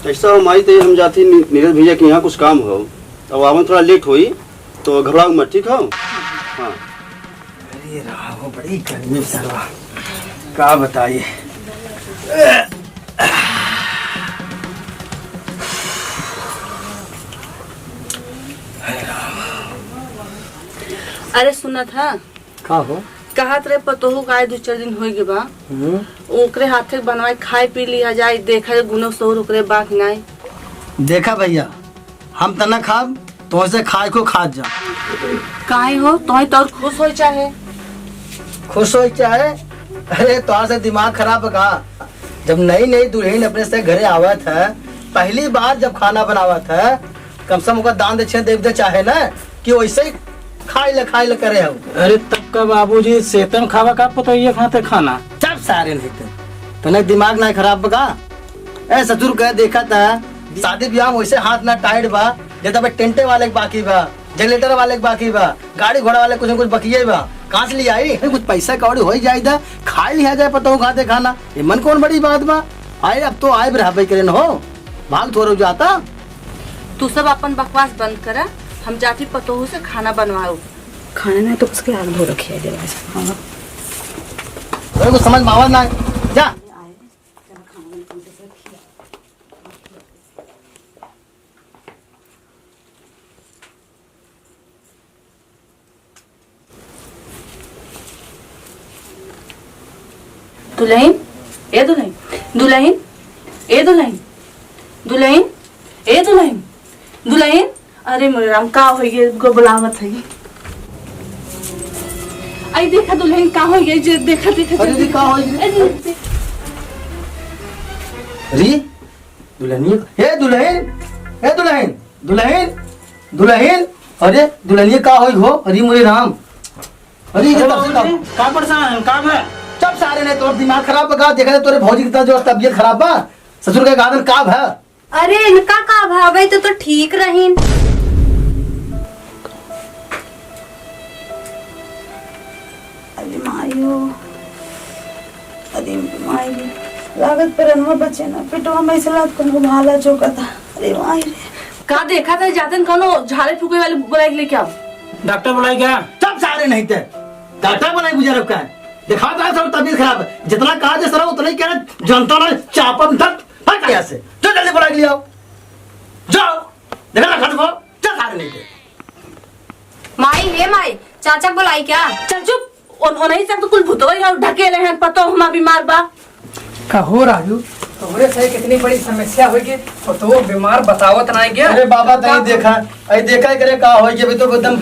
ऐसा हमारी तो हम जाती नीरज भैया के यहाँ कुछ काम हो, अब आवन थोड़ा लेट हुई तो घबराओ मत, ठीक हो? हाँ। अरे राहो बड़ी गर्मी सरवा, क्या बताइए। अरे सुना था का हो? कहा रे पतोहू का 2-4 दिन हो गए बा, ओकरे हाथे बनवाए खाए पी लिया जाए, देखा गुनो सोर ओकरे बाकी नहीं। देखा भैया, हम तना खाब तो से खाए को खा जा। काहे हो तो तो खुश हो चाहे खुश हो चाहे। अरे तोहर से दिमाग खराब का। जब नई नई दुल्हन अपने से घरे आवत है, पहली बार जब खाना बनावत है, कम से कम ओका दान दक्षिणा दे चाहे ना कि वैसे ही खाई ले करे हो। अरे तब का बाबूजी सेतन खावा का पता ये खाते खाना सब सारे नहीं थे तो दिमाग ना खराब बगा। ए ससुर कह देखा था शादी ब्याह वैसे हाथ ना टाइट बा, जैसे टेंटे वाले के बाकी बा, जनरेटर वाले के बाकी बा, गाड़ी घोड़ा वाले कुछ न कुछ बकिए बा। कहाँ से ले आई कुछ पैसा कौड़ी हो जाए था, खा लिया जाए पता हो खाते खाना, ये मन कौन बड़ी बात बा। आए अब तो आए रहा करे न हो, भाग थोड़ा जाता। तू सब अपन बकवास बंद करा, हम जाती पतोहू से खाना बनवाओ। खाने में तो उसके आग धो रखी है। कुछ समझ में आवाज ना जा। दुल्हन ए दुल्हन, दुल्हन ए दुल्हन, दुल्हन ए दुल्हन, दुल्हन। अरे मेरे राम का हो गए को बुलावत है। आई देखा दुल्हन का हो गई, जे देखा देखा। अरे का हो गई री दुल्हनिया। हे दुल्हन, हे दुल्हन, दुल्हन दुल्हन। अरे दुल्हनिया का होई हो? अरे मोरे राम, अरे ये का परेशान का है? सब सारे ने तोर दिमाग खराब बगा। देखा तोरे भौजी की जो तबीयत खराब बा, ससुर के गादन का है। अरे इनका का भावे तो ठीक रहीन। अरे मायो, अरे मायो लागत पर अनवा बचे ना पेटवा में सलाद को भाला चौका था। अरे मायो का देखा था जातन कोनो झाड़े फूके वाले बुलाई लेके आओ। डॉक्टर बुलाई क्या? सब सारे नहीं थे, डॉक्टर बनाई गुजर का है। देखा था सब तबीयत खराब है, जितना कहा जा सर उतना ही कह रहे जनता ना चापन धक हट गया से। जो जल्दी बुला लिया जाओ, देखा ना खट को चल सारे नहीं थे। माई हे माई, चाचा बुलाई क्या? चल चुप, उन्हीं से तो कुल भूतवा ढकेले हैं, पतो हम बीमार बा। कहो राजू, तोहरे से कितनी बड़ी समस्या होगी और तो बीमार बतावत ना गया। अरे बाबा तई देखा, आई देखा करे का होई के भी तो एकदम।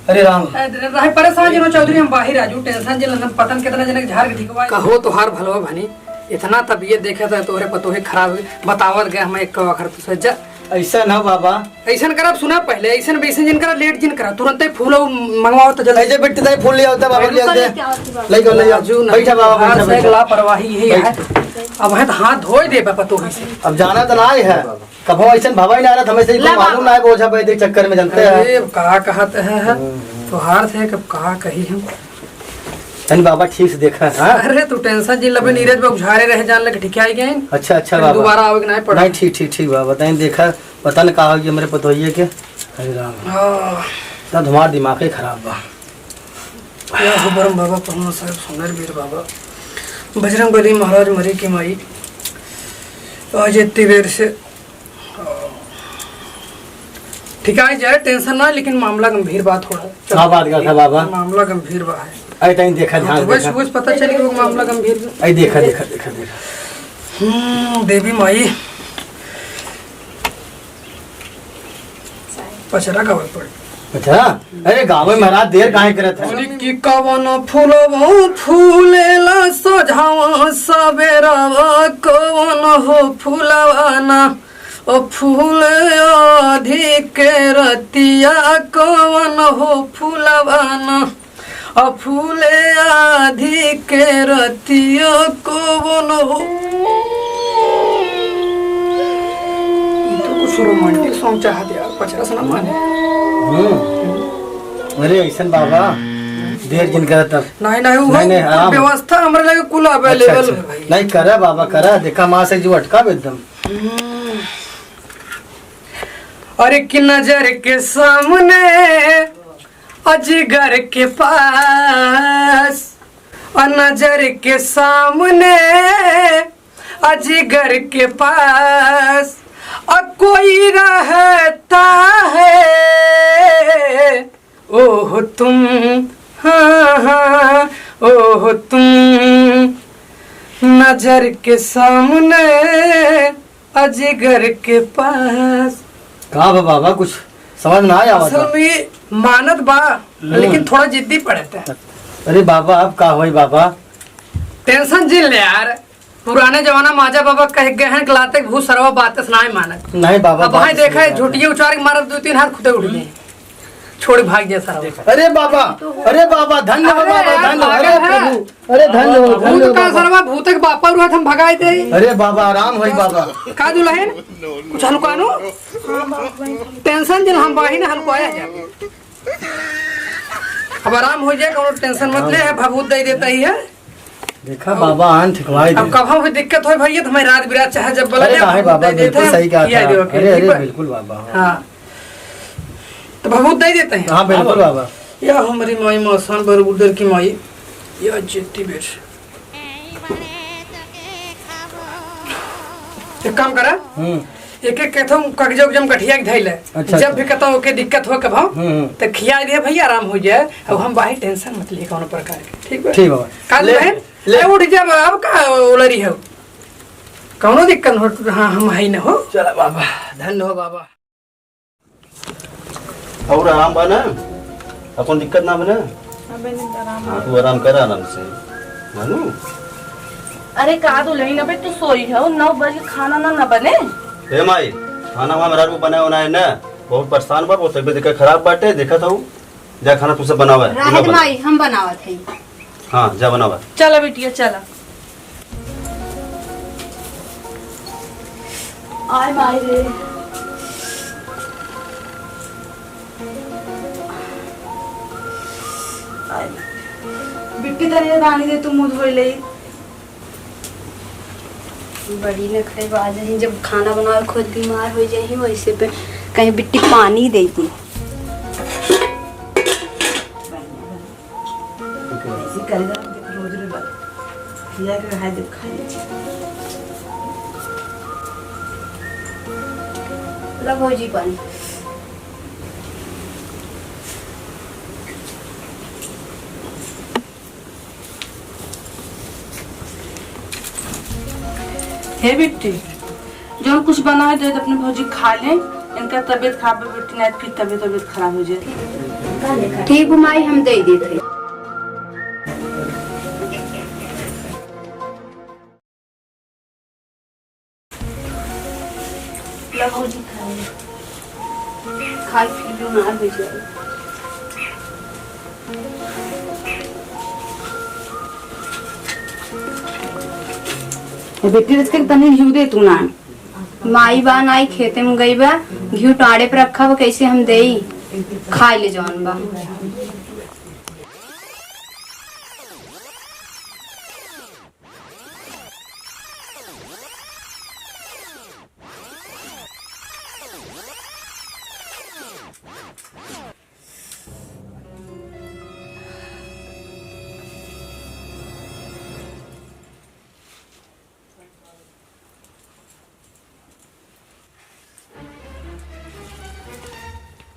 अरे राम रहे परेशान जिनो चौधरी, हम बाहर राजू टेंशन जिन पतन कितना जने झाड़ के ठिकवा। कहो तोहार भलवा भनी, इतना तबीयत देखा था तोहरे पतोहे खराब बतावत गया। हम एक वखर तो सज्जा ऐसा ना बाबा, ऐसा करब सुना पहले ऐसा वैसे जिन करा लेट जिन करा तुरंत ही फूल मंगवाओ तो जल्दी। ऐसे बेटे ताई फूल ले आवता बाबा, ले आवते ले go ले आओ। बैठा बाबा बैठा। लापरवाही यही है। अब है तो हाथ धोई दे पतोहे से। अब जाना तो ना है, कभो ऐसा भावा ही ना रहा, हमें से मालूम ना है बोझा पे चक्कर में जनते हैं। अरे कहा कहते हैं तोहार से कब कहा कही हम धन बाबा ठीक से देखा है। अरे तू टेंशन जिन लबे नीरज बाबू झारे रह जान लगे ठीक आई गए। अच्छा अच्छा बाबा, दोबारा आवे नहीं पड़ा। नहीं ठीक ठीक ठीक बाबा, बताएं देखा पता न कहा कि मेरे पतोहिए के। अरे राम ना तुम्हारा दिमाग ही खराब बा। या हो बरम बाबा पहुंच साहब सुंदर वीर बाबा बजरंग बली महाराज मरी की माई आज इतनी देर से ठीक है जाए टेंशन ना, लेकिन मामला गंभीर बात हो रहा है। क्या बात का था बाबा? मामला गंभीर बात है। आई टाइम देखा ध्यान देखा, बस पता चले कि वो मामला गंभीर। आई देखा देखा देखा देखा। देवी माई पचरा का पड़े। अच्छा अरे गाँव में महाराज देर काहे करत है? कि कवन फूलवा फूलेला सजावा सवेरवा कवन हो फूलवा ना ओ फूल अधिक रतिया कवन हो फूलवा ना ओ फूल अधिक रतिया कवन हो। तो कुछ रोमांटिक सॉन्ग चाहते यार, पचरा सुना माने। अरे ऐसा बाबा देर जिन करत अब नहीं नहीं व्यवस्था हमारे लगे कुल अवेलेबल है भाई। नहीं करा बाबा करा, देखा माँ से जो अटका एकदम। अरे कि नजर के सामने अजगर के पास, और नजर के सामने अजगर के पास, और कोई रहता है ओह तुम, हाँ हाँ ओह तुम, नजर के सामने अजगर के पास। कहा बा बाबा कुछ समझ ना आया असल में मानत बा लेकिन थोड़ा जिद्दी पड़ता है। अरे बाबा अब का होई बाबा? टेंशन जिल ले यार, पुराने जमाना माजा बाबा कह गए हैं लाते भूत सरवा बातें सुनाए मानत। नहीं बाबा अब भाई देखा है झूठिया उचार के मारत 2-3 हाथ खुदे उठ गए, छोड़ भाग गया सारा। अरे बाबा धन्य हो बाबा, धन्य हो, अरे प्रभु, अरे धन्य हो, धन्य हो भूत का बाबा। सरवा भूत के बापा रुआ हम भगाए थे। अरे बाबा आराम होई बाबा। का दुल्हन कुछ हल्कानो टेंशन जिन हम बाही ने हल्काया जा, अब आराम हो जाए, कोनो टेंशन मत ले, है भभूत दे देता ही है। देखा बाबा आन ठिकवाई दे। अब कभी भी दिक्कत हो भैया तो मैं रात बिरात चाहे जब बोला अरे नहीं बाबा बिल्कुल सही कहा था। अरे अरे अरे बिल्कुल बाबा। हाँ तो भभूत दे देते हैं। हाँ बिल्कुल बाबा। या हमारी माई मौसान बरबुडर की माई या जिद्दी बेट। एक काम करा, एक एक कहता हूँ कागज उगजम गठिया के धैले, अच्छा, जब भी कहता हूँ के दिक्कत हो कब तो खिया दिए भैया आराम हो जाए। अब हम बाही टेंशन मत लिए कोनो प्रकार के, ठीक है ठीक बाबा। काल बहन ले उठ जा, अब का उलरी है कोनो दिक्कत हो। हाँ हम है न हो, चला बाबा, धन्य हो बाबा। और आराम बा ना, अपन दिक्कत ना बना। हाँ तू आराम कर आराम से मानू। अरे का दुल्हन अबे तू सोई है, 9 बजे खाना ना बने। हे माई खाना हमारा को बनाए होना है ना, बहुत परेशान बा, बहुत तबियत देखा खराब बाटे, देखा था जा खाना तुझसे बनावा है। राहत माई हम बनावत है। हाँ जा बनावा। चला बिटिया चला। आय माई रे, बिट्टी तने रानी दे तू मुंह धोई ले। बड़ी न खरीबाज है, जब खाना बनाओ खुद बीमार हो जाए वैसे पे कहीं बिट्टी पानी देती। ऐसे करेगा रोज रोज खिया के हाय दे खा ले। लगो जी पानी। हे बिट्टी जो कुछ बना दे तो अपने भौजी खा ले, इनका तबीयत खराब है बिट्टी, नहीं फिर तबीयत खराब हो जाए। ठीक माई हम दे देते। लगो जी खाए फिर बीमार हो जाए। बिट्टी रस के तने घी दे तू ना। माई बा नाई खेते में गई बा, घी टाड़े पे रखा बा, कैसे हम देई खाए ले जौन बा।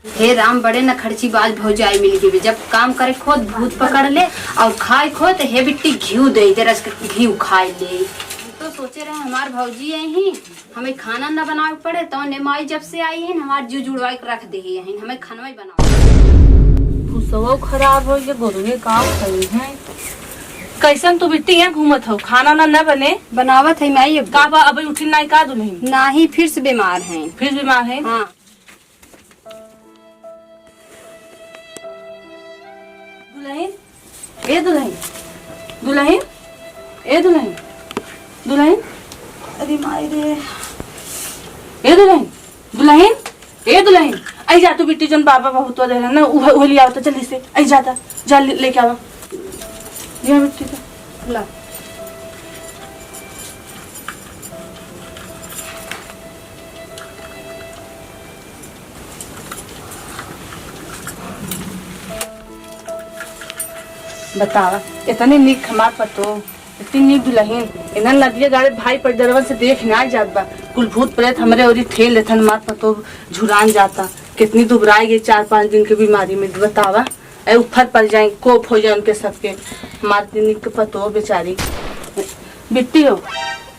हे राम बड़े न खर्ची बाज भौजाई मिल गई, जब काम करे खुद भूत पकड़ ले और खाए खुद हे बिट्टी घी दे दे, रस घी खाए ले। तो सोचे रहे हमार भौजी यही हमें खाना न बनावे पड़े, तो नेमाई जब से आई है हमार जीव जुड़वा के रख दे है, हमें खाना ही बनाओ। भूसवा खराब हो गया, गोरुए काम खड़ी है। कैसन तू बिट्टी यहाँ घूमत हो, खाना ना बने बनावत है माई। का बा अभी उठी ना का दुल्हन ना ही फिर से बीमार है। फिर बीमार है। हाँ दुल्हन ए दुल्हन, दुल्हन ए दुल्हन, दुल्हन अरे माई रे, ए दुल्हन, दुल्हन ए दुल्हन, आई जा तू बिट्टी जन बाबा बहुत दे रहा ना, वो लिया तो जल्दी से आई जाता, जा लेके आवा ये बिट्टी तो ला। बतावा इतने निक हमार पतो इतनी निक दुल्हन इन्हन लगिए गाड़े भाई पर दरवन से देख ना जात बा कुल भूत प्रेत हमरे ओरी ठेल लेथन मार पतो झुरान जाता कितनी दुबराई गई 4-5 दिन की बीमारी में बतावा ए उफर पड़ जाए कोप हो जाए उनके सबके मारती निक पतो बेचारी बिट्टी हो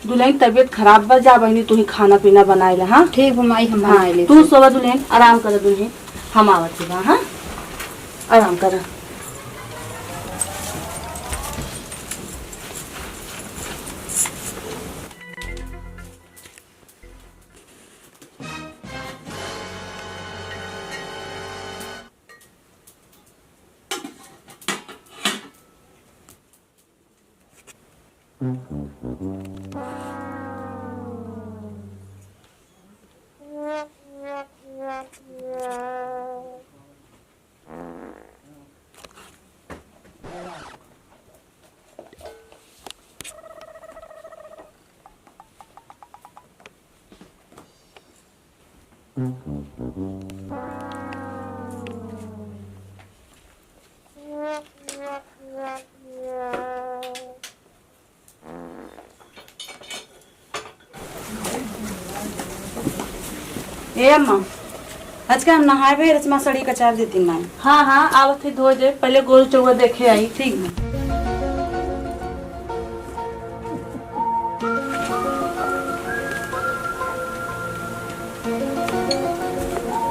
दुल्हन तबीयत खराब बा जा बहनी तू ही खाना पीना बनाए ला हाँ ठीक है माई हम हाँ बनाए ले तू सोवा दुल्हन आराम कर दुल्हन हम आवत बा हाँ आराम कर ए अम्मा आज का हम नहाए भाई रचमा सड़ी कचार देती ना हाँ हाँ आवत ही धो दे पहले गोल चौवा देखे आई ठीक है।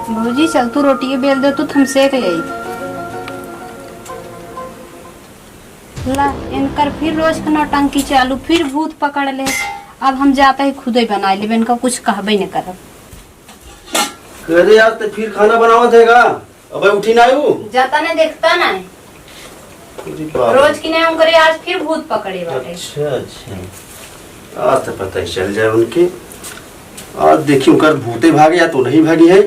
भौजी चल तू रोटी बेल दे तू हम सेक ले ला इनकर फिर रोज का नौटंकी चालू फिर भूत पकड़ ले अब हम जाते ही खुद ही बना ले इनका कुछ कहबे न करब अरे यार तो फिर खाना बनावत है का अबे उठी ना आयु जाता ने देखता ना रोज की नहीं करे आज फिर भूत पकड़े बाटे अच्छा अच्छा आज तो पता ही चल जाए उनके आज देखी उनकर भूते भागे या तो नहीं भागी है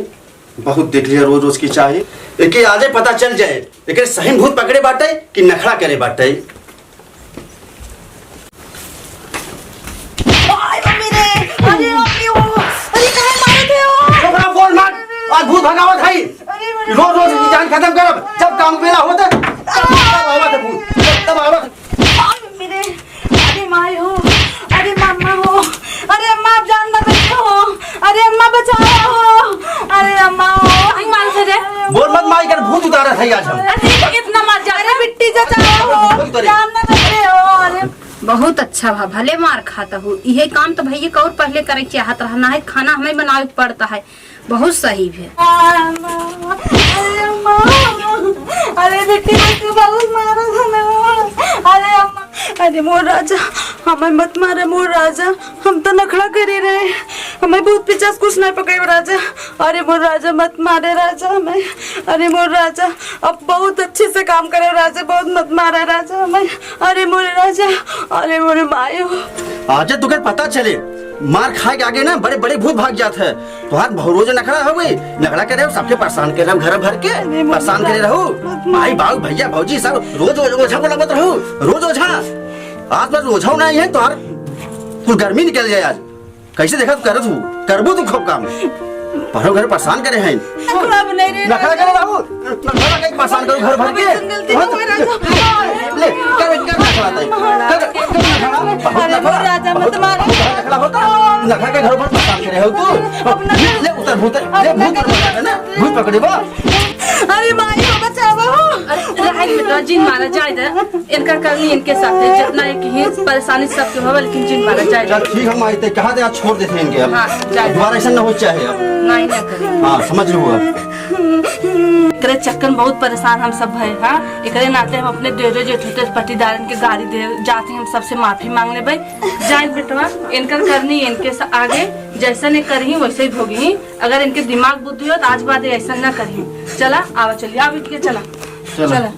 बहुत देख लिया रोज रोज की चाहे लेकिन आजे पता चल जाए लेकिन सही भूत पकड़े बाटे कि नखड़ा करे बाटे आज भूत भगावत है रोज रोज की जान खत्म करब जब काम बेला होता तब आवत भूत तब आवत अरे माई हो अरे मामा हो अरे अम्मा आप जान ना बैठो हो अरे अम्मा बचाओ हो अरे अम्मा हो मान से रे बोल मत माई कर भूत उतारा था आज हम अरे इतना मत जा अरे मिट्टी जचाओ हो जान ना बैठे हो अरे बहुत अच्छा भा भले मार खाता हूँ यही काम तो भैया कौर पहले करे चाहत रहना है खाना हमें बनावे पड़ता है बहुत सही है अरे अम्मा अरे बेटी को बहुत मारा था ना अरे अम्मा अरे मोर राजा हमें मत मारे मोर राजा हम तो नखड़ा करे रहे हमें बहुत पिचास कुछ नहीं पकड़े राजा अरे मोर राजा मत मारे राजा हमें अरे मोर राजा अब बहुत अच्छे से काम करे राजा बहुत मत मारे राजा हमें अरे मोरे राजा अरे मोरे मायो आज तुझे पता चले मार खाए के आगे ना बड़े बड़े भूत भाग जाते हैं तो हाथ रोज नखड़ा हो गई नखड़ा करे हो सबके परेशान करे घर भर के परेशान करे रहो भाई बाबू भैया भौजी सब रोज रोज ओझा को लगत रहो रोज ओझा आज बस ओझा नहीं है तो हर कुल गर्मी निकल जाए आज कैसे देखा करत हूँ करबो तू खूब काम पढ़ो घर परेशान करे हैं नखड़ा करे रहो नखड़ा के परेशान करो घर भर के ले कर अरे मोर राजा मत मारो नखड़ा के घर पर परेशान करे हो तू ले उतर भूत ले भूत पकड़े बा अरे माई हो बचाओ राइट बेटा जिन मारा जाए इनका करनी इनके साथ है जितना है कि परेशानी सबके हो लेकिन जिन मारा जाए चल ठीक हम आते कहा दे आज छोड़ देते इनके अब हाँ, जाए। दोबारा ऐसा ना हो चाहे अब नहीं ना करे हाँ समझ लो अब एकरे चक्कर में बहुत परेशान हम सब है हाँ एकरे नाते हम अपने डेरे जेठे पट्टीदारन के गाड़ी दे जाते हम सबसे माफी मांग ले भाई जाए बेटवा इनकर करनी इनके आगे जैसा नहीं करही वैसे ही भोगी अगर इनके दिमाग बुद्धि हो तो आज बात ऐसा ना करही चला आवा चलिए आ बिट के चला चला